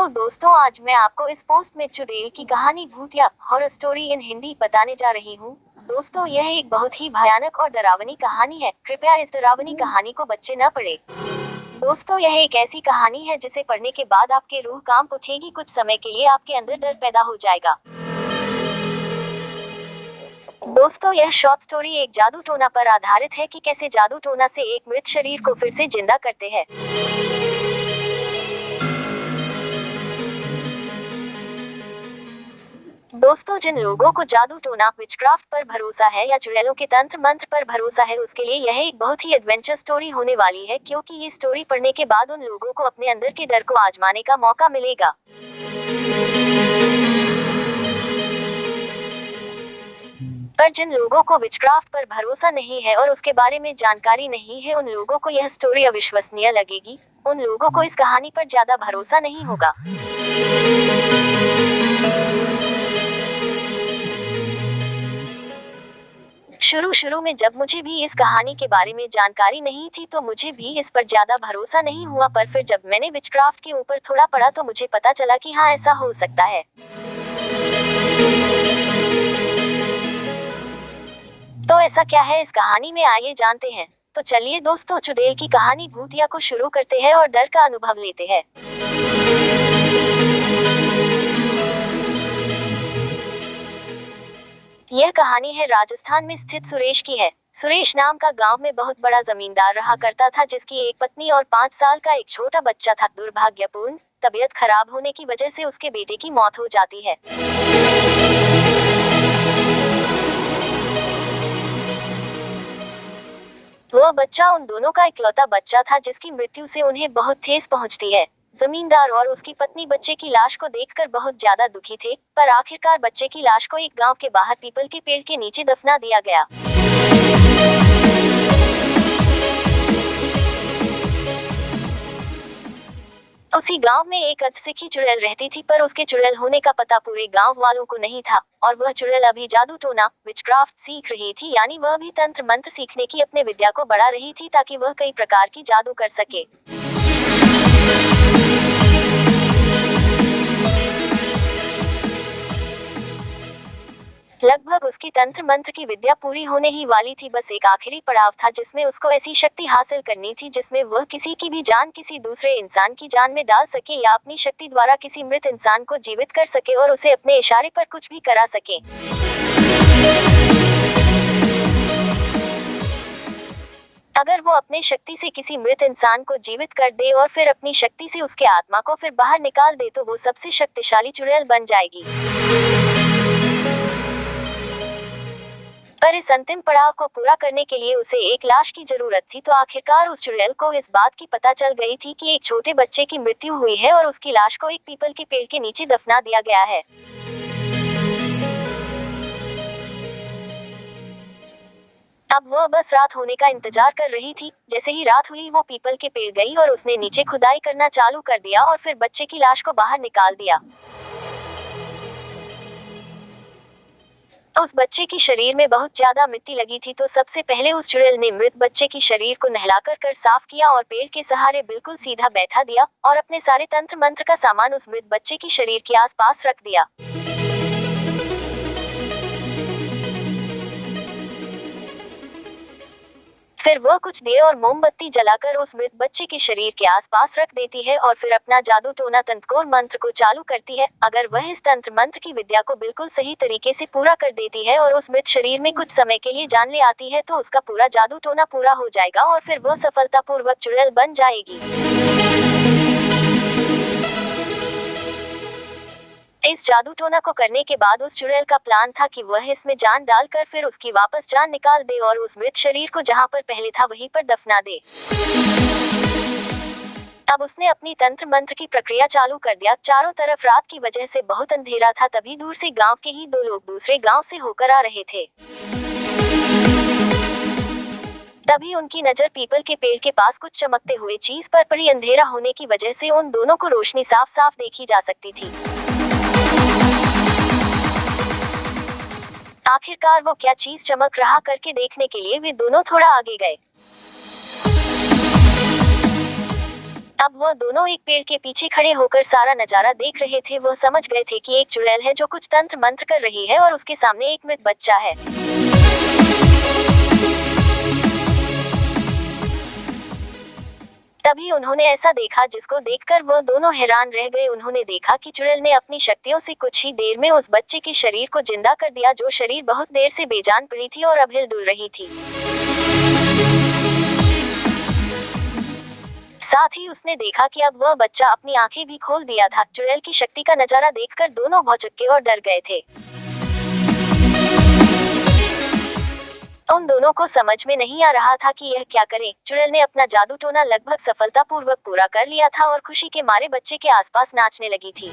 तो दोस्तों आज मैं आपको इस पोस्ट में चुड़ैल की कहानी भूतिया हॉरर स्टोरी इन हिंदी बताने जा रही हूँ। दोस्तों यह एक बहुत ही भयानक और डरावनी कहानी है। कृपया इस डरावनी कहानी को बच्चे न पढ़े। दोस्तों यह एक ऐसी कहानी है जिसे पढ़ने के बाद आपके रूह कांप उठेगी। कुछ समय के लिए आपके अंदर डर पैदा हो जाएगा। दोस्तों यह शॉर्ट स्टोरी एक जादू टोना पर आधारित है कि कैसे जादू टोना से एक मृत शरीर को फिर से जिंदा करते हैं। दोस्तों जिन लोगों को जादू टोना विचक्राफ्ट पर भरोसा है या चुड़ैलों के तंत्र मंत्र पर भरोसा है उसके लिए यह एक बहुत ही एडवेंचर स्टोरी होने वाली है, क्योंकि ये स्टोरी पढ़ने के बाद उन लोगों को अपने अंदर के डर को आजमाने का मौका मिलेगा। पर जिन लोगों को विचक्राफ्ट पर भरोसा नहीं है और उसके बारे में जानकारी नहीं है उन लोगों को यह स्टोरी अविश्वसनीय लगेगी। उन लोगों को इस कहानी पर ज्यादा भरोसा नहीं होगा। शुरू में जब मुझे भी इस कहानी के बारे में जानकारी नहीं थी तो मुझे भी इस पर ज्यादा भरोसा नहीं हुआ, पर फिर जब मैंने विचक्राफ्ट के ऊपर थोड़ा पढ़ा तो मुझे पता चला कि हाँ ऐसा हो सकता है। तो ऐसा क्या है इस कहानी में आइए जानते हैं। तो चलिए दोस्तों चुड़ैल की कहानी भूतिया को शुरू करते हैं और डर का अनुभव लेते हैं। यह कहानी है राजस्थान में स्थित सुरेश की है। सुरेश नाम का गांव में बहुत बड़ा जमींदार रहा करता था जिसकी एक पत्नी और 5 साल का एक छोटा बच्चा था। दुर्भाग्यपूर्ण तबीयत खराब होने की वजह से उसके बेटे की मौत हो जाती है। वह बच्चा उन दोनों का इकलौता बच्चा था जिसकी मृत्यु से उन्हें बहुत ठेस पहुंचती है। जमींदार और उसकी पत्नी बच्चे की लाश को देखकर बहुत ज्यादा दुखी थे, पर आखिरकार बच्चे की लाश को एक गांव के बाहर पीपल के पेड़ के नीचे दफना दिया गया। उसी गांव में एक अधसिखी चुड़ैल रहती थी, पर उसके चुड़ैल होने का पता पूरे गांव वालों को नहीं था और वह चुड़ैल अभी जादू टोना विचक्राफ्ट सीख रही थी, यानी वह भी तंत्र मंत्र सीखने की अपने विद्या को बढ़ा रही थी ताकि वह कई प्रकार की जादू कर सके। लगभग उसकी तंत्र मंत्र की विद्या पूरी होने ही वाली थी। बस एक आखिरी पड़ाव था जिसमें उसको ऐसी शक्ति हासिल करनी थी जिसमें वह किसी की भी जान किसी दूसरे इंसान की जान में डाल सके या अपनी शक्ति द्वारा किसी मृत इंसान को जीवित कर सके और उसे अपने इशारे पर कुछ भी करा सके। अगर वो अपने शक्ति से किसी मृत इंसान को जीवित कर दे और फिर अपनी शक्ति से उसके आत्मा को फिर बाहर निकाल दे तो वो सबसे शक्तिशाली चुड़ैल बन जाएगी। पर इस अंतिम पड़ाव को पूरा करने के लिए उसे एक लाश की जरूरत थी। तो आखिरकार उस चुड़ैल को इस बात की पता चल गई थी कि एक छोटे बच्चे की मृत्यु हुई है और उसकी लाश को एक पीपल के पेड़ के नीचे दफना दिया गया है। अब वह बस रात होने का इंतजार कर रही थी। जैसे ही रात हुई वो पीपल के पेड़ गई और उसने नीचे खुदाई करना चालू कर दिया और फिर बच्चे की लाश को बाहर निकाल दिया। उस बच्चे की शरीर में बहुत ज्यादा मिट्टी लगी थी, तो सबसे पहले उस चुड़ैल ने मृत बच्चे की शरीर को नहलाकर कर साफ किया और पेड़ के सहारे बिल्कुल सीधा बैठा दिया और अपने सारे तंत्र मंत्र का सामान उस मृत बच्चे की शरीर के आसपास रख दिया। फिर वह कुछ दिए और मोमबत्ती जलाकर उस मृत बच्चे के शरीर के आसपास रख देती है और फिर अपना जादू टोना तंत्रकोर मंत्र को चालू करती है। अगर वह इस तंत्र मंत्र की विद्या को बिल्कुल सही तरीके से पूरा कर देती है और उस मृत शरीर में कुछ समय के लिए जान ले आती है तो उसका पूरा जादू टोना पूरा हो जाएगा और फिर वह सफलतापूर्वक चुड़ैल बन जाएगी। इस जादू टोना को करने के बाद उस चुड़ैल का प्लान था कि वह इसमें जान डालकर फिर उसकी वापस जान निकाल दे और उस मृत शरीर को जहां पर पहले था वहीं पर दफना दे। अब उसने अपनी तंत्र मंत्र की प्रक्रिया चालू कर दिया। चारों तरफ रात की वजह से बहुत अंधेरा था। तभी दूर से गांव के ही 2 लोग दूसरे गांव से होकर आ रहे थे। तभी उनकी नजर पीपल के पेड़ के पास कुछ चमकते हुए चीज पर पड़ी। अंधेरा होने की वजह से उन दोनों को रोशनी साफ साफ देखी जा सकती थी। आखिरकार वो क्या चीज चमक रहा करके देखने के लिए वे दोनों थोड़ा आगे गए। अब वह दोनों एक पेड़ के पीछे खड़े होकर सारा नजारा देख रहे थे। वह समझ गए थे कि एक चुड़ैल है जो कुछ तंत्र मंत्र कर रही है और उसके सामने एक मृत बच्चा है। तभी उन्होंने ऐसा देखा जिसको देखकर वह दोनों हैरान रह गए। उन्होंने देखा कि चुड़ैल ने अपनी शक्तियों से कुछ ही देर में उस बच्चे के शरीर को जिंदा कर दिया, जो शरीर बहुत देर से बेजान पड़ी थी और अब हिल-डुल रही थी। साथ ही उसने देखा कि अब वह बच्चा अपनी आंखें भी खोल दिया था। चुड़ैल की शक्ति का नजारा देखकर दोनों भौचक्के और डर गए थे। उन दोनों को समझ में नहीं आ रहा था कि यह क्या करें। चुड़ैल ने अपना जादू टोना लगभग सफलतापूर्वक पूरा कर लिया था और खुशी के मारे बच्चे के आसपास नाचने लगी थी।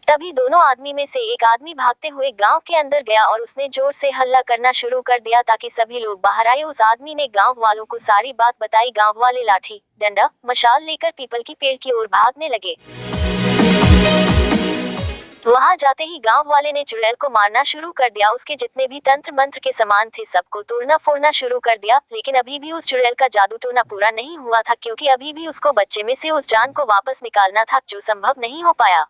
तभी दोनों आदमी में से एक आदमी भागते हुए गांव के अंदर गया और उसने जोर से हल्ला करना शुरू कर दिया ताकि सभी लोग बाहर आए। उस आदमी ने गांव वालों को सारी बात बताई। गांव वाले लाठी, डंडा, मशाल लेकर पीपल की पेड़ की ओर भागने लगे। वहां जाते ही गांव वाले ने चुड़ैल को मारना शुरू कर दिया। उसके जितने भी तंत्र मंत्र के सामान थे सबको तोड़ना फोड़ना शुरू कर दिया। लेकिन अभी भी उस चुड़ैल का जादू टोना पूरा नहीं हुआ था, क्योंकि अभी भी उसको बच्चे में से उस जान को वापस निकालना था, जो संभव नहीं हो पाया।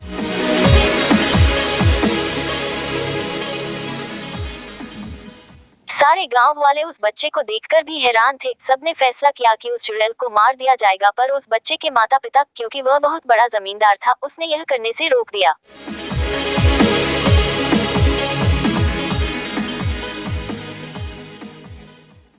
सारे गांव वाले उस बच्चे को देखकर भी हैरान थे। सबने फैसला किया कि उस चुड़ैल को मार दिया जाएगा, पर उस बच्चे के माता पिता, क्योंकि वह बहुत बड़ा जमींदार था, उसने यह करने से रोक दिया।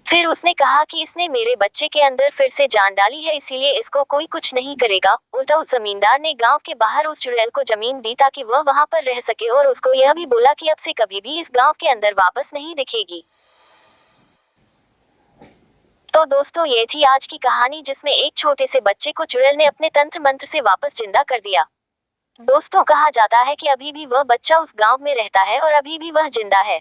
फिर उसने कहा कि इसने मेरे बच्चे के अंदर फिर से जान डाली है, इसीलिए इसको कोई कुछ नहीं करेगा। उल्टा उस जमींदार ने गांव के बाहर उस चुड़ैल को जमीन दी ताकि वह वहां पर रह सके, और उसको यह भी बोला कि अब से कभी भी इस गांव के अंदर वापस नहीं दिखेगी। तो दोस्तों, ये थी आज की कहानी, जिसमें एक छोटे से बच्चे को चुड़ैल ने अपने तंत्र मंत्र से वापस जिंदा कर दिया। दोस्तों, कहा जाता है कि अभी भी वह बच्चा उस गांव में रहता है और अभी भी वह जिंदा है।